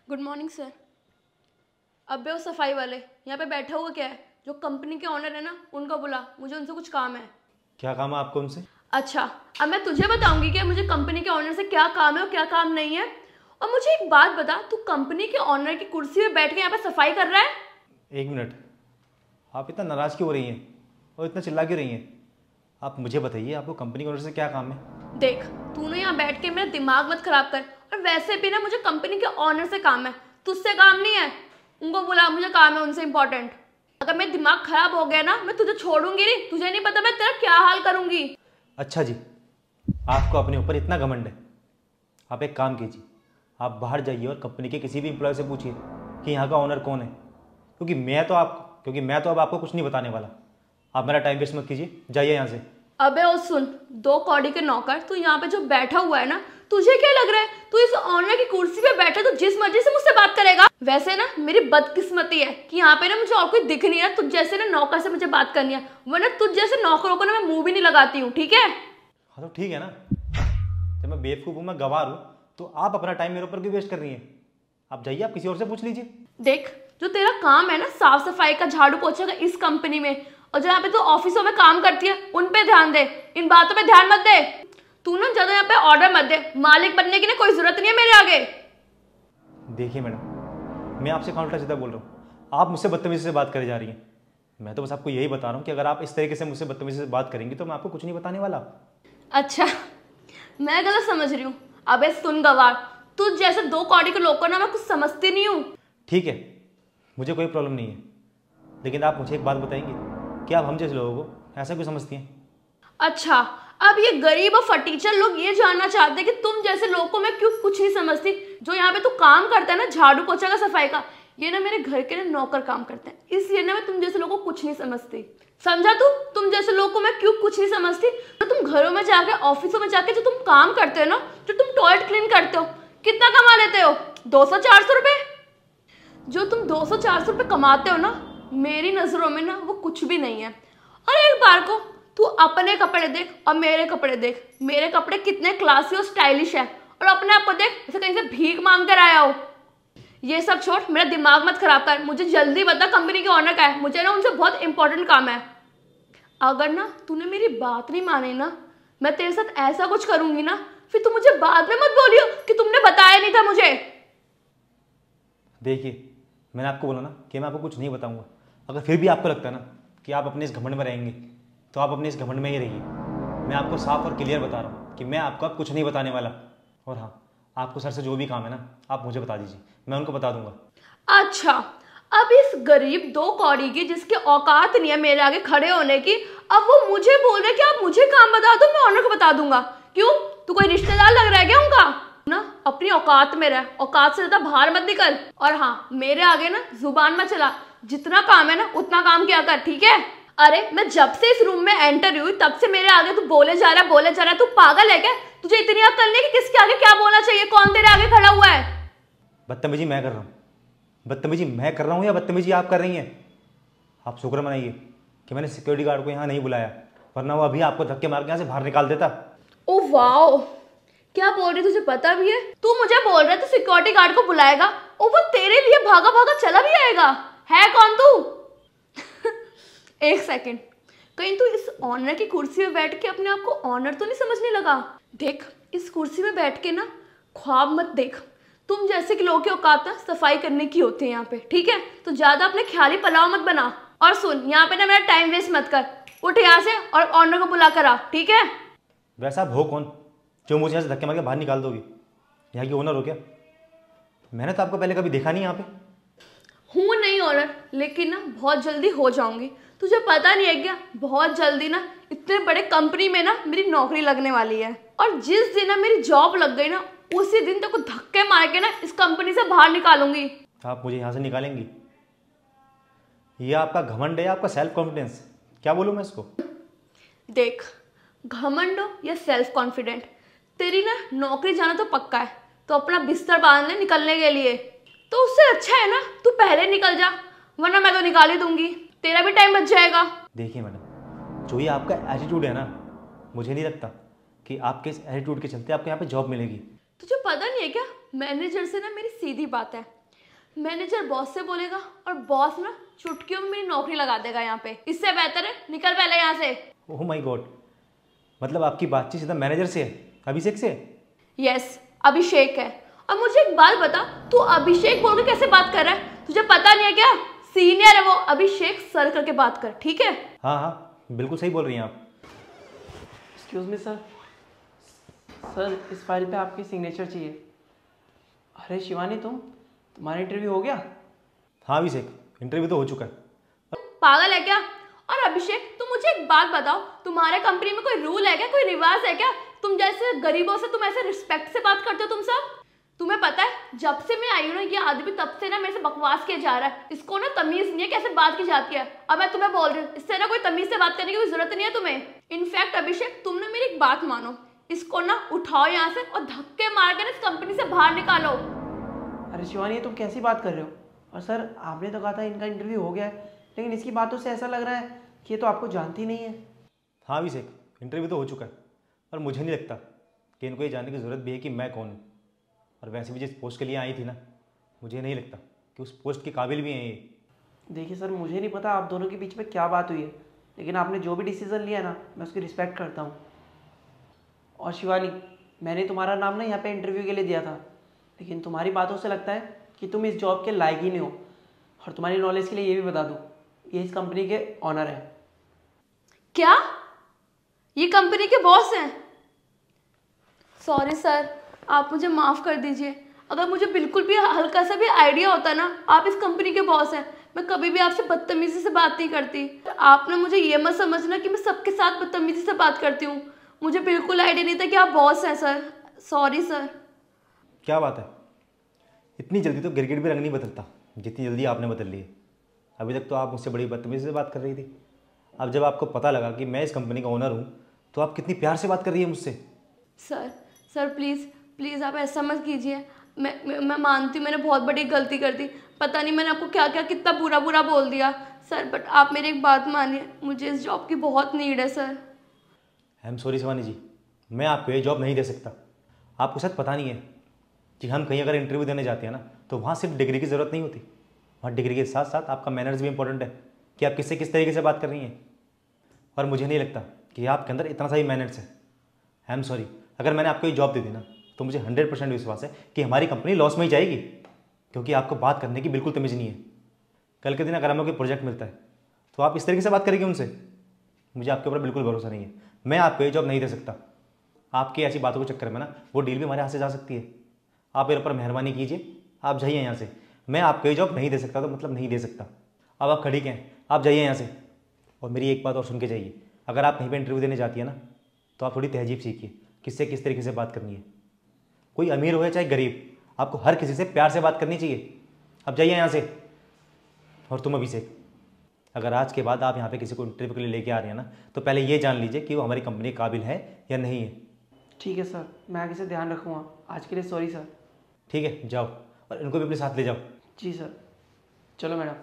Good morning sir. अबे वो सफाई वाले यहाँ पे बैठा हुआ क्या है? जो कंपनी के ऑनर है ना, उनको बुला, मुझे उनसे कुछ काम है। क्या काम है आपको उनसे? अच्छा, अब मैं तुझे बताऊंगी कि मुझे कंपनी के ऑनर से क्या काम है और क्या काम नहीं है। और मुझे एक बात बता, तू कंपनी के ऑनर की कुर्सी पे बैठ के यहाँ पे सफाई कर रहा है? एक मिनट, आप इतना नाराज़ क्यों हो रही हैं और इतना चिल्ला क्यों रही हैं? आप मुझे बताइए, आपको कंपनी के ओनर से क्या काम है? देख, तूने यहाँ बैठ के मेरा दिमाग मत खराब कर। और वैसे भी ना, मुझे कंपनी के ऑनर से काम है, तुझसे काम नहीं है। उनको बुला, मुझे काम है उनसे इम्पोर्टेंट। अगर मेरा दिमाग खराब हो गया ना, मैं तुझे छोड़ूंगी नहीं। तुझे नहीं पता मैं तेरा क्या हाल करूंगी। अच्छा जी, आपको अपने ऊपर इतना घमंड है। आप एक काम कीजिए, आप बाहर जाइए और कंपनी के किसी भी एम्प्लॉय से पूछिए कि यहाँ का ओनर कौन है, क्योंकि मैं तो अब आपको कुछ नहीं बताने वाला। आप मेरा टाइम वेस्ट मत कीजिए, जाइए यहाँ से। अबे ओ सुन, दो कौड़ी के नौकर, तू यहाँ पे जो बैठा हुआ है ना, तुझे क्या लग रहा है तू इस ऑनर की कुर्सी पे बैठा तो जिस मर्जी से मुझसे बात करेगा? वैसे ना मेरी बदकिस्मती है कि यहाँ पे ना मुझे और कोई दिख नहीं रहा। तुझ जैसे ना नौकर से मुझे बात करनी है, वरना तुझ जैसे नौकरों को ना मैं मुंह भी नहीं लगाती हूँ, ठीक है? हाँ तो ठीक है ना, जब मैं बेवकूफ़ हूँ, मैं गवार हूँ, तो आप अपना टाइम मेरे ऊपर क्यों वेस्ट कर रही हैं? आप जाइए, आप किसी और से पूछ लीजिए। देख, जो तेरा काम है ना साफ सफाई का, झाड़ू पोछे का इस कंपनी में, और जहाँ पे तू ऑफिसों में काम करती है, उन पे ध्यान दे, इन बातों पे ध्यान मत दे। तू ना ज्यादा यहाँ पे ऑर्डर मत दे। मालिक बनने की ना कोई जरूरत नहीं है मेरे आगे। देखिए मैडम, मैं आपसे उल्टा सीधा बोल रहा हूँ, आप मुझसे बदतमीजी से बात करे जा रही हैं। मैं तो बस आपको यही बता रहा हूँ कि अगर आप इस तरीके से मुझसे बदतमीजी से बात करेंगी तो मैं आपको कुछ नहीं बताने वाला। अच्छा, मैं गलत समझ रही हूँ? अबे सुन गवार, तू जैसे दो कौड़ी के लोग को ना मैं कुछ समझती नहीं हूँ। ठीक है, मुझे कोई प्रॉब्लम नहीं है, लेकिन आप मुझे एक बात बताएंगे कि आप हम जैसे लोगों को ऐसा क्यों समझती हैं? अच्छा, अब ये गरीब और फटीचर लोग ये जानना चाहते हैं कि तुम जैसे लोग को मैं क्यों कुछ नहीं समझती। जो यहाँ पे तू काम करता है ना, झाड़ू पोछा का, सफाई का, ये ना मेरे घर के ना नौकर काम करते हैं, इसलिए ना मैं तुम जैसे लोगों को कुछ नहीं समझती। समझा तू? तुम जैसे लोग को मैं क्यों कुछ नहीं समझती। तो तुम घरों में जाके, ऑफिसों में जाके जो तुम काम करते हो ना, जो तुम टॉयलेट क्लीन करते हो, कितना कमा लेते हो? 200-400 रुपए। जो तुम 200-400 रुपए कमाते हो ना, मेरी नजरों में ना वो कुछ भी नहीं है। और एक बार को तू अपने कपड़े देख और मेरे कपड़े देख। मेरे कपड़े कितने क्लासी और स्टाइलिश है, और अपने आप को देख जैसे कहीं से भीख मांग कर आया हो। ये सब छोड़, मेरा दिमाग मत खराब कर। मुझे जल्दी बता कंपनी के ऑनर का है, मुझे ना उनसे बहुत इंपॉर्टेंट काम है। अगर ना तूने मेरी बात नहीं मानी ना, मैं तेरे साथ ऐसा कुछ करूंगी ना, फिर तू मुझे बाद में मत बोलियो कि तुमने बताया नहीं था मुझे। देखिए, मैंने आपको बोला ना कि मैं आपको कुछ नहीं बताऊंगा। अगर फिर भी आपको लगता है ना कि आप अपने इस घमंड में रहेंगे, तो आप अपने इस घमंड में ही रहिए। मैं आपको साफ और क्लियर बता रहा हूँ कि मैं आपको अब कुछ नहीं बताने वाला। और हाँ, आपको सर से जो भी काम है ना, आप मुझे बता दीजिए, मैं उनको बता दूंगा। अच्छा, अब इस गरीब दो कौड़ी की, जिसके औकात नहीं है मेरे आगे खड़े होने की, अब वो मुझे बोल रहे कि आप मुझे काम बता दो, मैं ऑनर को बता दूंगा। क्यों? तू कोई रिश्तेदार लग रहा है क्या उनका? ना अपनी औकात में रह, औकात से ज्यादा बाहर मत निकल। और हाँ, मेरे आगे ना जुबान मत चला। जितना काम है ना उतना काम किया कर, ठीक है? अरे मैं जब से इस रूम में एंटर हुई तब से मेरे आगे तू बोले जा रहा है। तू पागल है क्या? तुझे इतनी अक्ल नहीं कि किसके आगे क्या बोलना चाहिए? कौन तेरे आगे खड़ा हुआ है? बदतमीजी मैं कर रहा हूँ? बदतमीजी मैं कर रहा हूँ या बदतमीजी आप कर रही हैं? आप शुक्र मनाइए कि मैंने सिक्योरिटी गार्ड को यहाँ नहीं बुलाया, वरना वो अभी आपको धक्के मार के यहाँ से बाहर निकाल देता। ओ वाओ, क्या बोल रही? तुझे पता भी है? तू मुझे बोल रहा है तू सिक्योरिटी गार्ड को बुलाएगा, और वो तेरे लिए भागा भागा चला भी आएगा? है कौन तू? एक सेकंड, कहीं तू इस ऑनर की कुर्सी में बैठ के अपने आप को ऑनर तो नहीं समझने लगा? देख, इस कुर्सी में बैठ के ना ख्वाब मत देख। तुम जैसे कि लोगों की औकात ना सफाई करने की होती है यहाँ पे, ठीक है? तो ज्यादा अपने ख्याली पलाव मत बना। और सुन, यहाँ पे ना मेरा टाइम वेस्ट मत कर। उठ यहाँ से और ऑनर को बुला कर आ, ठीक है? वैसा आप हो कौन जो मुझे यहाँ से धक्के मार के बाहर निकाल दोगी? यहाँ की ओनर हो क्या? मैंने तो आपको पहले कभी देखा नहीं यहाँ पे। हूँ नहीं ऑनर, लेकिन ना बहुत जल्दी हो जाऊंगी। तुझे पता नहीं है क्या, बहुत जल्दी ना इतने बड़े कंपनी में ना मेरी नौकरी लगने वाली है। और जिस दिन ना मेरी जॉब लग गई ना, उसी दिन तक तो धक्के मार के ना इस कंपनी से बाहर निकालूंगी। आप मुझे यहाँ से निकालेंगी? ये आपका घमंड है, आपका सेल्फ कॉन्फिडेंस, क्या बोलूँ मैं इसको? देख, घमंड हो या सेल्फ कॉन्फिडेंट, तेरी ना नौकरी जाना तो पक्का है, तो अपना बिस्तर बांध ले निकलने के लिए। तो उससे अच्छा है ना तू पहले निकल जा, वरना मैं तो निकाल ही दूंगी, तेरा भी टाइम बच जाएगा। देखिए मैडम, जो ये आपका एटीट्यूड है ना, मुझे नहीं लगता कि आपके इस एटीट्यूड के चलते आपको यहाँ पे जॉब मिलेगी। तुझे पता नहीं है क्या, मैनेजर से ना मेरी सीधी बात है, मैनेजर बॉस से बोलेगा और बॉस ना चुटकियों में मेरी नौकरी लगा देगा यहाँ पे। इससे बेहतर है निकल पहले यहाँ से। ओह माय गॉड, मतलब आपकी बातचीत सीधा मैनेजर से है, अभिषेक से है? यस, अभिषेक है। और मुझे एक बात बता, तू अभिषेक बोल के कैसे बात कर रहा है? तुझे पता नहीं है क्या? सीनियर है वो, अभिषेक सर करके बात कर, ठीक है? हाँ हाँ, बिल्कुल सही बोल रही हैं आप। एक्सक्यूज़ मी सर, सर इस फाइल पे आपकी सिग्नेचर चाहिए। अरे शिवानी, तुम्हारा इंटरव्यू हो गया? हाँ अभिषेक, इंटरव्यू तो हो चुका है। पागल है क्या? और अभिषेक तुम मुझे एक बात बताओ, तुम्हारे कंपनी में कोई रूल है क्या, कोई रिवाज है क्या? तुम जैसे गरीबों से तुम ऐसे रिस्पेक्ट से बात करते हो तुम सब? तुम्हें पता है जब से मैं आई हूँ ना ये आदमी तब से ना मेरे से बकवास किया जा रहा है। इसको ना तमीज नहीं है कैसे बात की जाती है। अब मैं तुम्हें बोल रही हूँ, इससे ना कोई तमीज से बात करने की कोई जरूरत नहीं है तुम्हें। इनफैक्ट अभिषेक तुम ना मेरी एक बात मानो, इसको ना उठाओ यहाँ से और धक्के मार कर इस कंपनी से बाहर निकालो। अरे शिवानी, तुम कैसी बात कर रहे हो? और सर आपने तो कहा था इनका इंटरव्यू हो गया है, लेकिन इसकी बातों से ऐसा लग रहा है कि ये तो आपको जानती नहीं है। हाँ अभिषेक, इंटरव्यू तो हो चुका है, पर मुझे नहीं लगता कि इनको ये जानने की ज़रूरत भी है कि मैं कौन हूँ। और वैसे भी जिस पोस्ट के लिए आई थी ना, मुझे नहीं लगता कि उस पोस्ट के काबिल भी हैं ये। देखिए सर, मुझे नहीं पता आप दोनों के बीच में क्या बात हुई है, लेकिन आपने जो भी डिसीज़न लिया ना, मैं उसकी रिस्पेक्ट करता हूँ। और शिवानी, मैंने तुम्हारा नाम ना यहाँ पे इंटरव्यू के लिए दिया था, लेकिन तुम्हारी बातों से लगता है कि तुम इस जॉब के लायक ही नहीं हो। और तुम्हारी नॉलेज के लिए ये भी बता दूँ, ये इस कंपनी के ऑनर हैं। क्या ये कंपनी के बॉस हैं? सॉरी सर, आप मुझे माफ़ कर दीजिए। अगर मुझे बिल्कुल भी हल्का सा भी आइडिया होता ना आप इस कंपनी के बॉस हैं, मैं कभी भी आपसे बदतमीजी से बात नहीं करती। आपने मुझे ये मत समझना कि मैं सबके साथ बदतमीजी से बात करती हूँ। मुझे बिल्कुल आइडिया नहीं था कि आप बॉस हैं सर। Sorry sir. क्या बात है, इतनी जल्दी तो गिरगिट भी रंग नहीं बदलता जितनी जल्दी आपने बदल ली है। अभी तक तो आप मुझसे बड़ी बदतमीजी से बात कर रही थी, अब जब आपको पता लगा कि मैं इस कंपनी का ओनर हूँ तो आप कितनी प्यार से बात कर रही है मुझसे। सर प्लीज़ प्लीज़ आप ऐसा मत कीजिए। मैं मानती हूँ मैंने बहुत बड़ी गलती कर दी। पता नहीं मैंने आपको क्या क्या कितना बुरा बुरा बोल दिया सर, बट आप मेरी एक बात मानिए, मुझे इस जॉब की बहुत नीड है sir. I am sorry Shivani ji, मैं आपको ये जॉब नहीं दे सकता। आपको शायद पता नहीं है कि हम कहीं अगर इंटरव्यू देने जाते हैं ना तो वहाँ सिर्फ डिग्री की ज़रूरत नहीं होती, वहाँ डिग्री के साथ साथ आपका मैनर्स भी इंपॉर्टेंट है कि आप किससे किस तरीके से बात कर रही हैं। और मुझे नहीं लगता कि आपके अंदर इतना सा ही मैनर्स है। आई एम सॉरी, अगर मैंने आपको ये जॉब दे दी ना तो मुझे 100% विश्वास है कि हमारी कंपनी लॉस में ही जाएगी, क्योंकि आपको बात करने की बिल्कुल तमीज़ नहीं है। कल के दिन अगर हमें कोई प्रोजेक्ट मिलता है तो आप इस तरीके से बात करेंगे उनसे? मुझे आपके ऊपर बिल्कुल भरोसा नहीं है, मैं आपको ये जॉब नहीं दे सकता। आपकी ऐसी बातों के चक्कर में ना वो डील भी हमारे हाथ से जा सकती है। आप मेरे ऊपर मेहरबानी कीजिए, आप जाइए यहाँ से। मैं आपको ये जॉब नहीं दे सकता तो मतलब नहीं दे सकता। अब आप खड़ी हैं, आप जाइए यहाँ से। और मेरी एक बात और सुन के जाइए, अगर आप कहीं पर इंटरव्यू देने जाती है ना तो आप थोड़ी तहजीब सीखिए, किससे किस तरीके से बात करनी है। कोई अमीर हो या चाहे गरीब, आपको हर किसी से प्यार से बात करनी चाहिए। अब जाइए यहाँ से। और तुम अभिषेक, अगर आज के बाद आप यहाँ पे किसी को इंटरव्यू के लिए लेके आ रहे हैं ना तो पहले ये जान लीजिए कि वो हमारी कंपनी के काबिल है या नहीं है। ठीक है सर, मैं आगे से ध्यान रखूँगा। आज के लिए सॉरी सर। ठीक है, जाओ और इनको भी अपने साथ ले जाओ। जी सर, चलो मैडम।